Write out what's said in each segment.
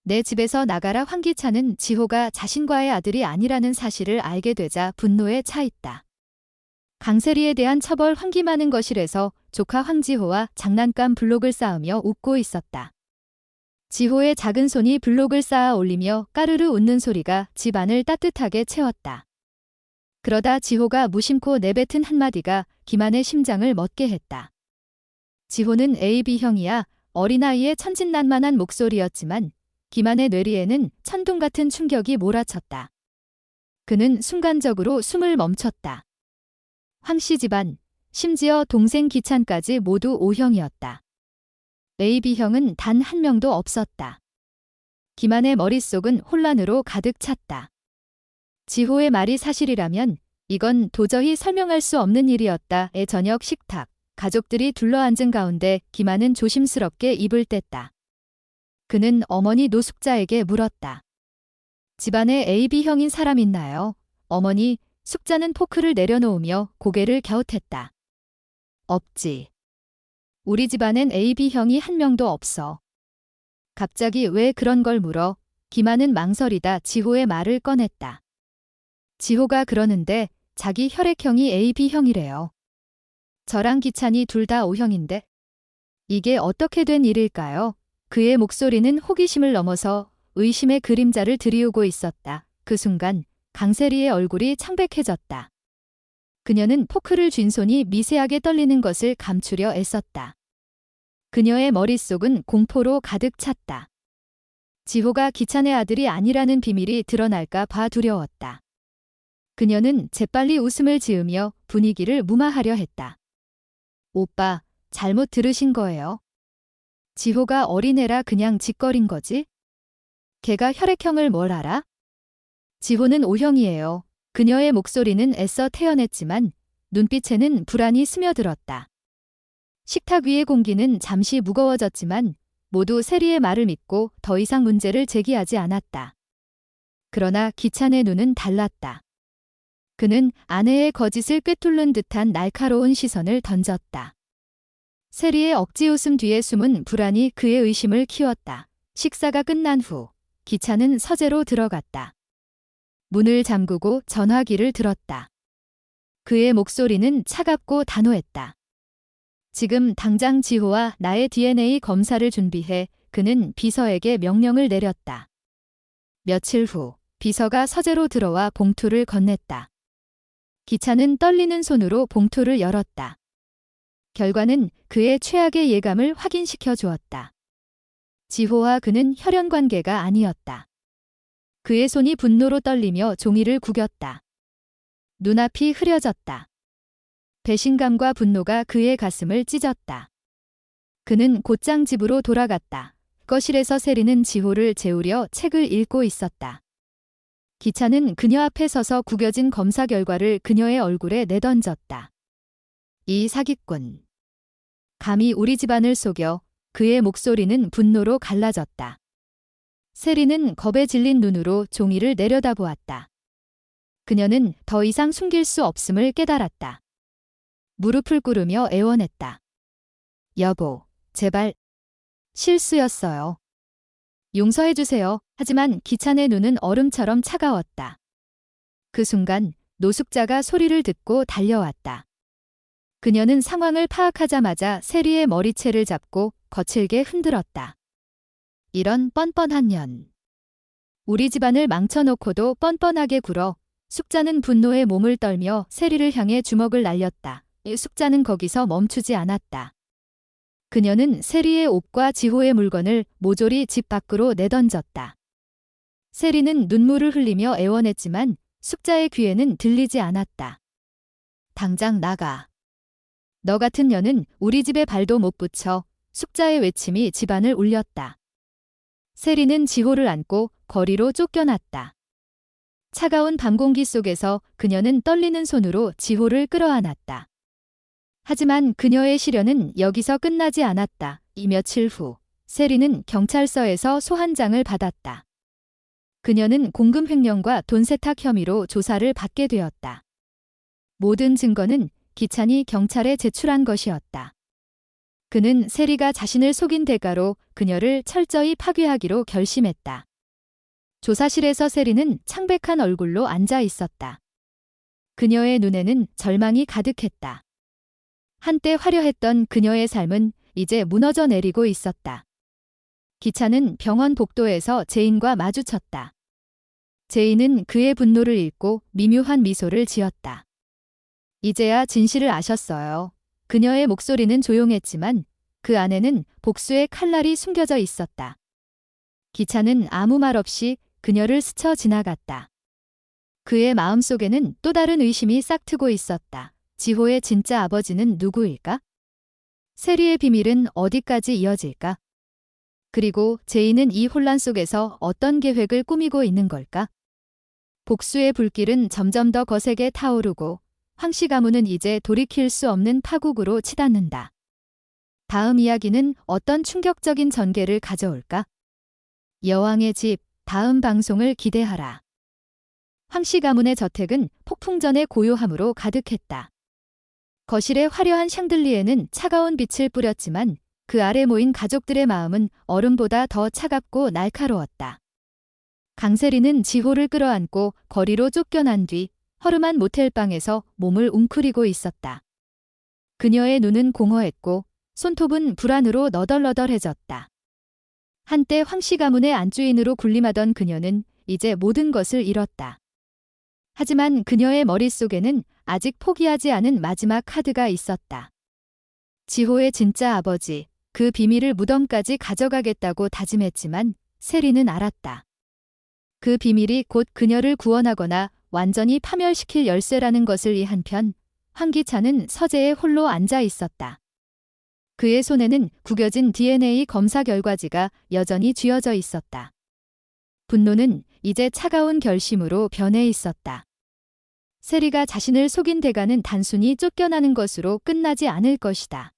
내 집에서 나가라. 황기찬은 지호가 자신과의 아들이 아니라는 사실을 알게 되자 분노에 차 있다. 강세리에 대한 처벌. 황기만은 거실에서 조카 황지호와 장난감 블록을 쌓으며 웃고 있었다. 지호의 작은 손이 블록을 쌓아 올리며 까르르 웃는 소리가 집 안을 따뜻하게 채웠다. 그러다 지호가 무심코 내뱉은 한마디가 기만의 심장을 멎게 했다. 지호는 AB형이야. 어린아이의 천진난만한 목소리였지만 기만의 뇌리에는 천둥 같은 충격이 몰아쳤다. 그는 순간적으로 숨을 멈췄다. 황씨 집안, 심지어 동생 기찬까지 모두 O형이었다. AB형은 단 한 명도 없었다. 기만의 머릿속은 혼란으로 가득 찼다. 지호의 말이 사실이라면 이건 도저히 설명할 수 없는 일이었다. 저녁 식탁, 가족들이 둘러앉은 가운데 기만은 조심스럽게 입을 뗐다. 그는 어머니 노숙자에게 물었다. 집안에 AB형인 사람 있나요? 어머니, 숙자는 포크를 내려놓으며 고개를 갸웃했다. 없지. 우리 집안엔 AB형이 한 명도 없어. 갑자기 왜 그런 걸 물어? 기만은 망설이다 지호의 말을 꺼냈다. 지호가 그러는데 자기 혈액형이 AB형이래요. 저랑 기찬이 둘 다 O형인데 이게 어떻게 된 일일까요? 그의 목소리는 호기심을 넘어서 의심의 그림자를 드리우고 있었다. 그 순간 강세리의 얼굴이 창백해졌다. 그녀는 포크를 쥔 손이 미세하게 떨리는 것을 감추려 애썼다. 그녀의 머릿속은 공포로 가득 찼다. 지호가 기찬의 아들이 아니라는 비밀이 드러날까 봐 두려웠다. 그녀는 재빨리 웃음을 지으며 분위기를 무마하려 했다. 오빠, 잘못 들으신 거예요. 지호가 어린애라 그냥 짓거린 거지? 걔가 혈액형을 뭘 알아? 지호는 O형이에요. 그녀의 목소리는 애써 태연했지만 눈빛에는 불안이 스며들었다. 식탁 위의 공기는 잠시 무거워졌지만 모두 세리의 말을 믿고 더 이상 문제를 제기하지 않았다. 그러나 기찬의 눈은 달랐다. 그는 아내의 거짓을 꿰뚫는 듯한 날카로운 시선을 던졌다. 세리의 억지 웃음 뒤에 숨은 불안이 그의 의심을 키웠다. 식사가 끝난 후 기찬은 서재로 들어갔다. 문을 잠그고 전화기를 들었다. 그의 목소리는 차갑고 단호했다. 지금 당장 지호와 나의 DNA 검사를 준비해. 그는 비서에게 명령을 내렸다. 며칠 후 비서가 서재로 들어와 봉투를 건넸다. 기찬은 떨리는 손으로 봉투를 열었다. 결과는 그의 최악의 예감을 확인시켜 주었다. 지호와 그는 혈연 관계가 아니었다. 그의 손이 분노로 떨리며 종이를 구겼다. 눈앞이 흐려졌다. 배신감과 분노가 그의 가슴을 찢었다. 그는 곧장 집으로 돌아갔다. 거실에서 세리는 지호를 재우려 책을 읽고 있었다. 기찬은 그녀 앞에 서서 구겨진 검사 결과를 그녀의 얼굴에 내던졌다. 이 사기꾼. 감히 우리 집안을 속여. 그의 목소리는 분노로 갈라졌다. 세리는 겁에 질린 눈으로 종이를 내려다보았다. 그녀는 더 이상 숨길 수 없음을 깨달았다. 무릎을 꿇으며 애원했다. 여보, 제발. 실수였어요. 용서해주세요. 하지만 기찬의 눈은 얼음처럼 차가웠다. 그 순간 노숙자가 소리를 듣고 달려왔다. 그녀는 상황을 파악하자마자 세리의 머리채를 잡고 거칠게 흔들었다. 이런 뻔뻔한 년. 우리 집안을 망쳐놓고도 뻔뻔하게 굴어. 숙자는 분노에 몸을 떨며 세리를 향해 주먹을 날렸다. 숙자는 거기서 멈추지 않았다. 그녀는 세리의 옷과 지호의 물건을 모조리 집 밖으로 내던졌다. 세리는 눈물을 흘리며 애원했지만 숙자의 귀에는 들리지 않았다. 당장 나가. 너 같은 년은 우리 집에 발도 못 붙여. 숙자의 외침이 집안을 울렸다. 세리는 지호를 안고 거리로 쫓겨났다. 차가운 밤 공기 속에서 그녀는 떨리는 손으로 지호를 끌어안았다. 하지만 그녀의 시련은 여기서 끝나지 않았다. 이 며칠 후 세리는 경찰서에서 소환장을 받았다. 그녀는 공금 횡령과 돈 세탁 혐의로 조사를 받게 되었다. 모든 증거는 기찬이 경찰에 제출한 것이었다. 그는 세리가 자신을 속인 대가로 그녀를 철저히 파괴하기로 결심했다. 조사실에서 세리는 창백한 얼굴로 앉아 있었다. 그녀의 눈에는 절망이 가득했다. 한때 화려했던 그녀의 삶은 이제 무너져 내리고 있었다. 기차는 병원 복도에서 제인과 마주쳤다. 제인은 그의 분노를 읽고 미묘한 미소를 지었다. 이제야 진실을 아셨어요. 그녀의 목소리는 조용했지만 그 안에는 복수의 칼날이 숨겨져 있었다. 기차는 아무 말 없이 그녀를 스쳐 지나갔다. 그의 마음속에는 또 다른 의심이 싹트고 있었다. 지호의 진짜 아버지는 누구일까? 세리의 비밀은 어디까지 이어질까? 그리고 제이는 이 혼란 속에서 어떤 계획을 꾸미고 있는 걸까? 복수의 불길은 점점 더 거세게 타오르고 황씨 가문은 이제 돌이킬 수 없는 파국으로 치닫는다. 다음 이야기는 어떤 충격적인 전개를 가져올까? 여왕의 집, 다음 방송을 기대하라. 황씨 가문의 저택은 폭풍전의 고요함으로 가득했다. 거실의 화려한 샹들리에는 차가운 빛을 뿌렸지만 그 아래 모인 가족들의 마음은 얼음보다 더 차갑고 날카로웠다. 강세리는 지호를 끌어안고 거리로 쫓겨난 뒤 허름한 모텔방에서 몸을 웅크리고 있었다. 그녀의 눈은 공허했고 손톱은 불안으로 너덜너덜해졌다. 한때 황씨 가문의 안주인으로 군림하던 그녀는 이제 모든 것을 잃었다. 하지만 그녀의 머릿속에는 아직 포기하지 않은 마지막 카드가 있었다. 지호의 진짜 아버지, 그 비밀을 무덤까지 가져가겠다고 다짐했지만 세리는 알았다. 그 비밀이 곧 그녀를 구원하거나 완전히 파멸시킬 열쇠라는 것을. 이 한편 황기찬은 서재에 홀로 앉아 있었다. 그의 손에는 구겨진 DNA 검사 결과지가 여전히 쥐어져 있었다. 분노는 이제 차가운 결심으로 변해 있었다. 세리가 자신을 속인 대가는 단순히 쫓겨나는 것으로 끝나지 않을 것이다.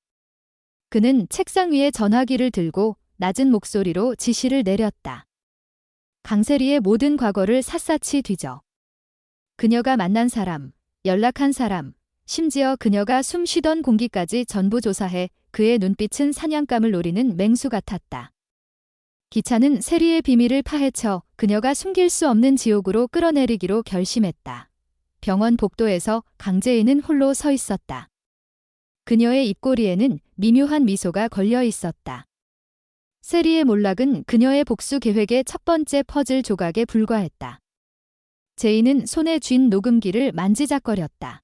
그는 책상 위에 전화기를 들고 낮은 목소리로 지시를 내렸다. 강세리의 모든 과거를 샅샅이 뒤져. 그녀가 만난 사람, 연락한 사람, 심지어 그녀가 숨 쉬던 공기까지 전부 조사해. 그의 눈빛은 사냥감을 노리는 맹수 같았다. 기차는 세리의 비밀을 파헤쳐 그녀가 숨길 수 없는 지옥으로 끌어내리기로 결심했다. 병원 복도에서 강재인은 홀로 서 있었다. 그녀의 입꼬리에는 미묘한 미소가 걸려 있었다. 세리의 몰락은 그녀의 복수 계획의 첫 번째 퍼즐 조각에 불과했다. 제인은 손에 쥔 녹음기를 만지작거렸다.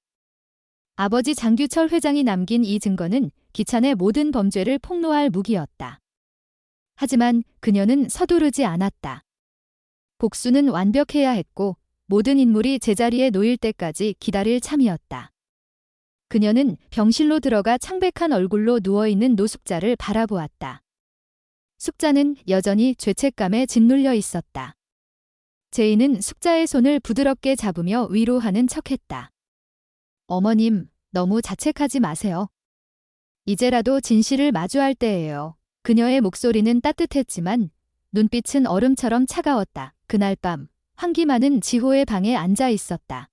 아버지 장규철 회장이 남긴 이 증거는 기찬의 모든 범죄를 폭로할 무기였다. 하지만 그녀는 서두르지 않았다. 복수는 완벽해야 했고 모든 인물이 제자리에 놓일 때까지 기다릴 참이었다. 그녀는 병실로 들어가 창백한 얼굴로 누워있는 노숙자를 바라보았다. 숙자는 여전히 죄책감에 짓눌려 있었다. 제인은 숙자의 손을 부드럽게 잡으며 위로하는 척했다. 어머님, 너무 자책하지 마세요. 이제라도 진실을 마주할 때예요. 그녀의 목소리는 따뜻했지만 눈빛은 얼음처럼 차가웠다. 그날 밤 황기만은 지호의 방에 앉아 있었다.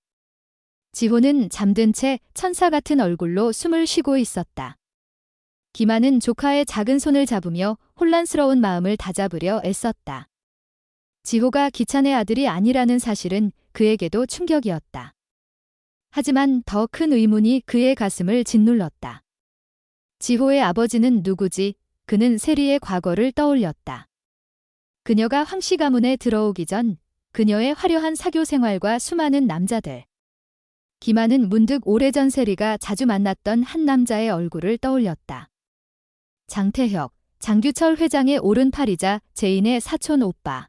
지호는 잠든 채 천사 같은 얼굴로 숨을 쉬고 있었다. 기만은 조카의 작은 손을 잡으며 혼란스러운 마음을 다잡으려 애썼다. 지호가 기찬의 아들이 아니라는 사실은 그에게도 충격이었다. 하지만 더 큰 의문이 그의 가슴을 짓눌렀다. 지호의 아버지는 누구지? 그는 세리의 과거를 떠올렸다. 그녀가 황씨 가문에 들어오기 전 그녀의 화려한 사교 생활과 수많은 남자들. 기만은 문득 오래전 세리가 자주 만났던 한 남자의 얼굴을 떠올렸다. 장태혁, 장규철 회장의 오른팔이자 제인의 사촌 오빠.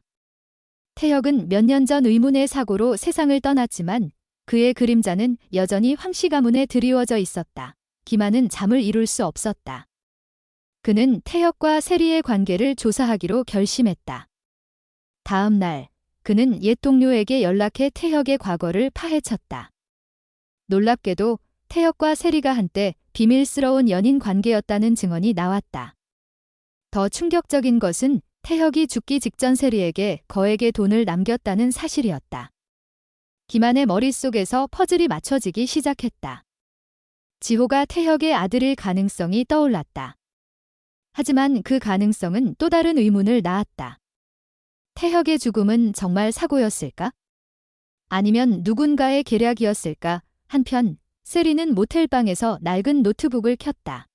태혁은 몇 년 전 의문의 사고로 세상을 떠났지만 그의 그림자는 여전히 황씨 가문에 드리워져 있었다. 기만은 잠을 이룰 수 없었다. 그는 태혁과 세리의 관계를 조사하기로 결심했다. 다음 날, 그는 옛 동료에게 연락해 태혁의 과거를 파헤쳤다. 놀랍게도 태혁과 세리가 한때 비밀스러운 연인 관계였다는 증언이 나왔다. 더 충격적인 것은 태혁이 죽기 직전 세리에게 거액의 돈을 남겼다는 사실이었다. 기만의 머릿속에서 퍼즐이 맞춰지기 시작했다. 지호가 태혁의 아들일 가능성이 떠올랐다. 하지만 그 가능성은 또 다른 의문을 낳았다. 태혁의 죽음은 정말 사고였을까? 아니면 누군가의 계략이었을까? 한편 세리는 모텔방에서 낡은 노트북을 켰다.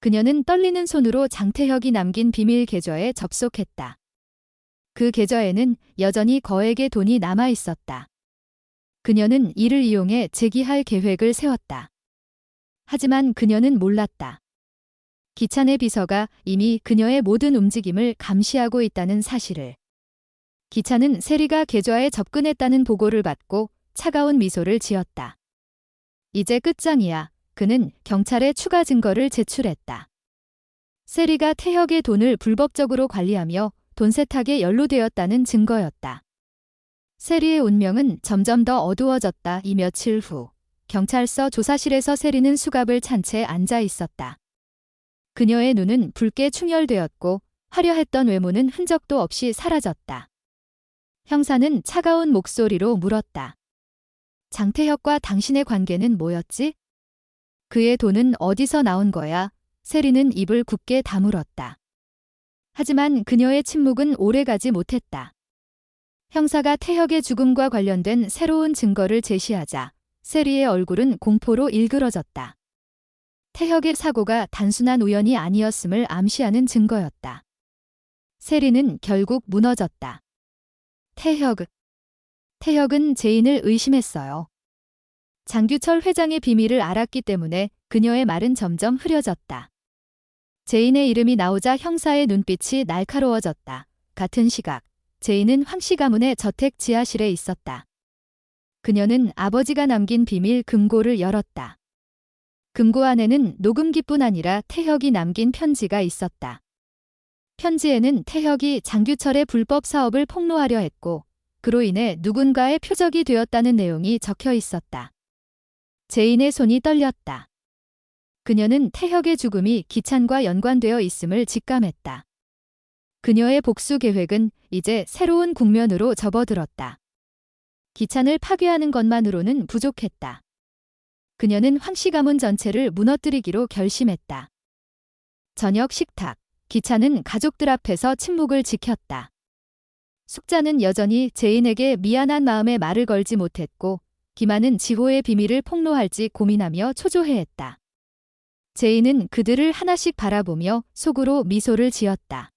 그녀는 떨리는 손으로 장태혁이 남긴 비밀 계좌에 접속했다. 그 계좌에는 여전히 거액의 돈이 남아 있었다. 그녀는 이를 이용해 재기할 계획을 세웠다. 하지만 그녀는 몰랐다. 기찬의 비서가 이미 그녀의 모든 움직임을 감시하고 있다는 사실을. 기찬은 세리가 계좌에 접근했다는 보고를 받고 차가운 미소를 지었다. 이제 끝장이야. 그는 경찰에 추가 증거를 제출했다. 세리가 태혁의 돈을 불법적으로 관리하며 돈 세탁에 연루되었다는 증거였다. 세리의 운명은 점점 더 어두워졌다. 이 며칠 후 경찰서 조사실에서 세리는 수갑을 찬 채 앉아 있었다. 그녀의 눈은 붉게 충혈되었고 화려했던 외모는 흔적도 없이 사라졌다. 형사는 차가운 목소리로 물었다. 장태혁과 당신의 관계는 뭐였지? 그의 돈은 어디서 나온 거야? 세리는 입을 굳게 다물었다. 하지만 그녀의 침묵은 오래가지 못했다. 형사가 태혁의 죽음과 관련된 새로운 증거를 제시하자 세리의 얼굴은 공포로 일그러졌다. 태혁의 사고가 단순한 우연이 아니었음을 암시하는 증거였다. 세리는 결국 무너졌다. 태혁은 제인을 의심했어요. 장규철 회장의 비밀을 알았기 때문에 그녀의 말은 점점 흐려졌다. 제인의 이름이 나오자 형사의 눈빛이 날카로워졌다. 같은 시각, 제인은 황씨 가문의 저택 지하실에 있었다. 그녀는 아버지가 남긴 비밀 금고를 열었다. 금고 안에는 녹음기뿐 아니라 태혁이 남긴 편지가 있었다. 편지에는 태혁이 장규철의 불법 사업을 폭로하려 했고 그로 인해 누군가의 표적이 되었다는 내용이 적혀 있었다. 제인의 손이 떨렸다. 그녀는 태혁의 죽음이 기찬과 연관되어 있음을 직감했다. 그녀의 복수 계획은 이제 새로운 국면으로 접어들었다. 기찬을 파괴하는 것만으로는 부족했다. 그녀는 황씨 가문 전체를 무너뜨리기로 결심했다. 저녁 식탁, 기찬은 가족들 앞에서 침묵을 지켰다. 숙자는 여전히 제인에게 미안한 마음에 말을 걸지 못했고 기만은 지호의 비밀을 폭로할지 고민하며 초조해했다. 제인은 그들을 하나씩 바라보며 속으로 미소를 지었다.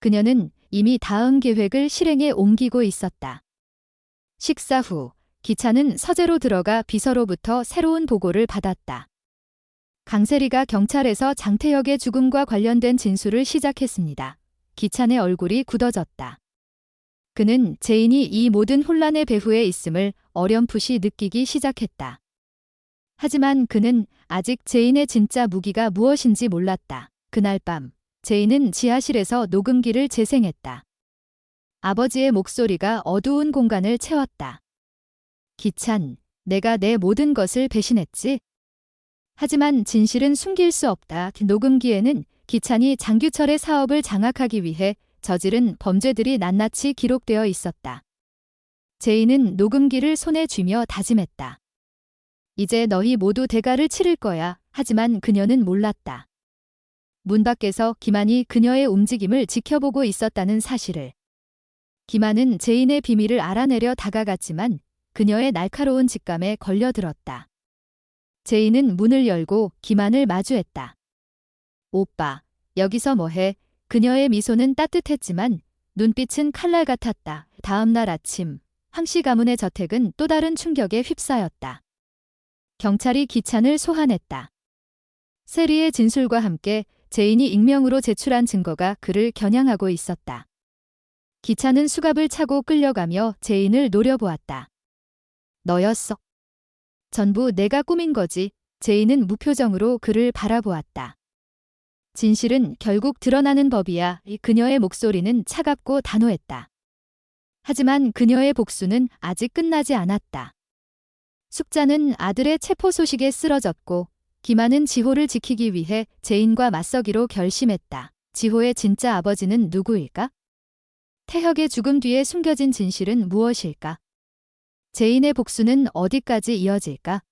그녀는 이미 다음 계획을 실행에 옮기고 있었다. 식사 후 기찬은 서재로 들어가 비서로부터 새로운 보고를 받았다. 강세리가 경찰에서 장태혁의 죽음과 관련된 진술을 시작했습니다. 기찬의 얼굴이 굳어졌다. 그는 제인이 이 모든 혼란의 배후에 있음을 어렴풋이 느끼기 시작했다. 하지만 그는 아직 제인의 진짜 무기가 무엇인지 몰랐다. 그날 밤, 제인은 지하실에서 녹음기를 재생했다. 아버지의 목소리가 어두운 공간을 채웠다. 기찬, 내가 내 모든 것을 배신했지? 하지만 진실은 숨길 수 없다. 녹음기에는 기찬이 장규철의 사업을 장악하기 위해 저지른 범죄들이 낱낱이 기록되어 있었다. 제인은 녹음기를 손에 쥐며 다짐했다. 이제 너희 모두 대가를 치를 거야. 하지만 그녀는 몰랐다. 문 밖에서 기만이 그녀의 움직임을 지켜보고 있었다는 사실을. 기만은 제인의 비밀을 알아내려 다가갔지만 그녀의 날카로운 직감에 걸려들었다. 제인은 문을 열고 기만을 마주했다. 오빠, 여기서 뭐해? 그녀의 미소는 따뜻했지만 눈빛은 칼날 같았다. 다음 날 아침, 황씨 가문의 저택은 또 다른 충격에 휩싸였다. 경찰이 기찬을 소환했다. 세리의 진술과 함께 제인이 익명으로 제출한 증거가 그를 겨냥하고 있었다. 기찬은 수갑을 차고 끌려가며 제인을 노려보았다. 너였어. 전부 내가 꾸민 거지. 제인은 무표정으로 그를 바라보았다. 진실은 결국 드러나는 법이야. 그녀의 목소리는 차갑고 단호했다. 하지만 그녀의 복수는 아직 끝나지 않았다. 숙자는 아들의 체포 소식에 쓰러졌고 기만은 지호를 지키기 위해 제인과 맞서기로 결심했다. 지호의 진짜 아버지는 누구일까? 태혁의 죽음 뒤에 숨겨진 진실은 무엇일까? 제인의 복수는 어디까지 이어질까?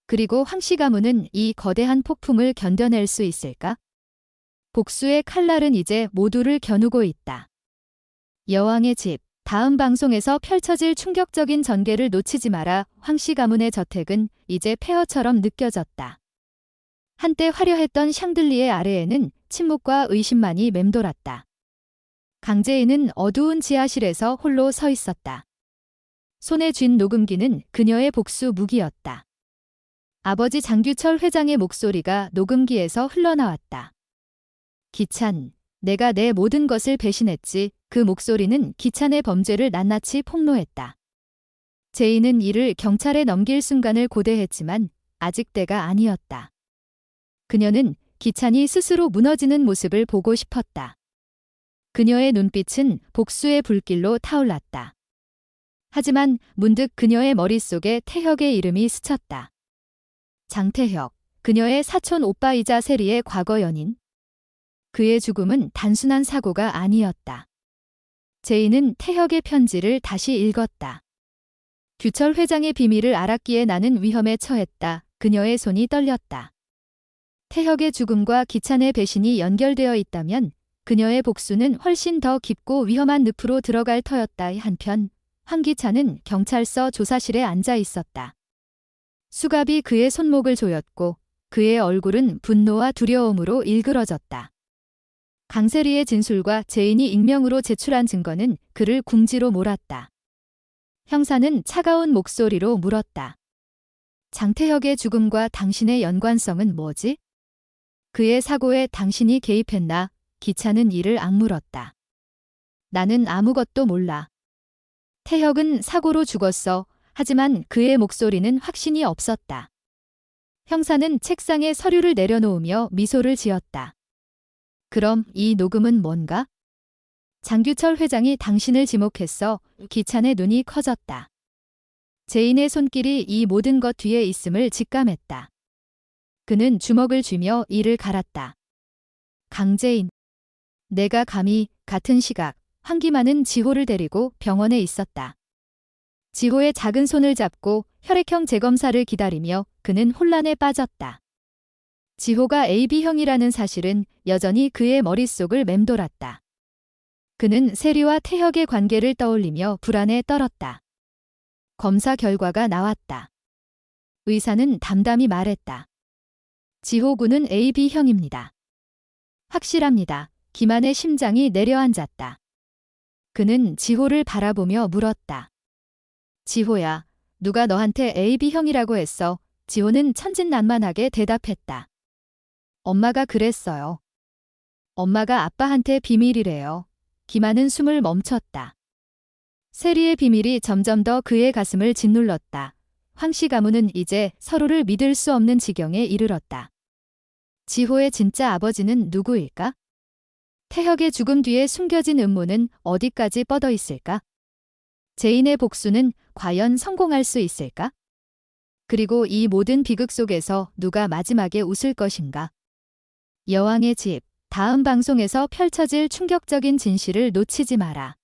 그리고 황씨 가문은 이 거대한 폭풍을 견뎌낼 수 있을까? 복수의 칼날은 이제 모두를 겨누고 있다. 여왕의 집. 다음 방송에서 펼쳐질 충격적인 전개를 놓치지 마라. 황씨 가문의 저택은 이제 폐허처럼 느껴졌다. 한때 화려했던 샹들리에 아래에는 침묵과 의심만이 맴돌았다. 강재인은 어두운 지하실에서 홀로 서 있었다. 손에 쥔 녹음기는 그녀의 복수 무기였다. 아버지 장규철 회장의 목소리가 녹음기에서 흘러나왔다. 기찬, 내가 내 모든 것을 배신했지. 그 목소리는 기찬의 범죄를 낱낱이 폭로했다. 제인은 이를 경찰에 넘길 순간을 고대했지만 아직 때가 아니었다. 그녀는 기찬이 스스로 무너지는 모습을 보고 싶었다. 그녀의 눈빛은 복수의 불길로 타올랐다. 하지만 문득 그녀의 머릿속에 태혁의 이름이 스쳤다. 장태혁, 그녀의 사촌 오빠이자 세리의 과거 연인. 그의 죽음은 단순한 사고가 아니었다. 제인은 태혁의 편지를 다시 읽었다. 규철 회장의 비밀을 알았기에 나는 위험에 처했다. 그녀의 손이 떨렸다. 태혁의 죽음과 기찬의 배신이 연결되어 있다면 그녀의 복수는 훨씬 더 깊고 위험한 늪으로 들어갈 터였다. 한편 황기찬은 경찰서 조사실에 앉아 있었다. 수갑이 그의 손목을 조였고 그의 얼굴은 분노와 두려움으로 일그러졌다. 강세리의 진술과 제인이 익명으로 제출한 증거는 그를 궁지로 몰았다. 형사는 차가운 목소리로 물었다. 장태혁의 죽음과 당신의 연관성은 뭐지? 그의 사고에 당신이 개입했나? 기찬은 이를 악물었다. 나는 아무것도 몰라. 태혁은 사고로 죽었어. 하지만 그의 목소리는 확신이 없었다. 형사는 책상에 서류를 내려놓으며 미소를 지었다. 그럼 이 녹음은 뭔가? 장규철 회장이 당신을 지목했어. 기찬의 눈이 커졌다. 제인의 손길이 이 모든 것 뒤에 있음을 직감했다. 그는 주먹을 쥐며 이를 갈았다. 강재인. 내가 감히. 같은 시각 황기만은 지호를 데리고 병원에 있었다. 지호의 작은 손을 잡고 혈액형 재검사를 기다리며 그는 혼란에 빠졌다. 지호가 AB형이라는 사실은 여전히 그의 머릿속을 맴돌았다. 그는 세리와 태혁의 관계를 떠올리며 불안에 떨었다. 검사 결과가 나왔다. 의사는 담담히 말했다. 지호 군은 AB형입니다. 확실합니다. 기만의 심장이 내려앉았다. 그는 지호를 바라보며 물었다. 지호야, 누가 너한테 AB형이라고 했어? 지호는 천진난만하게 대답했다. 엄마가 그랬어요. 엄마가 아빠한테 비밀이래요. 기만은 숨을 멈췄다. 세리의 비밀이 점점 더 그의 가슴을 짓눌렀다. 황씨 가문은 이제 서로를 믿을 수 없는 지경에 이르렀다. 지호의 진짜 아버지는 누구일까? 태혁의 죽음 뒤에 숨겨진 음모는 어디까지 뻗어 있을까? 제인의 복수는 과연 성공할 수 있을까? 그리고 이 모든 비극 속에서 누가 마지막에 웃을 것인가? 여왕의 집. 다음 방송에서 펼쳐질 충격적인 진실을 놓치지 마라.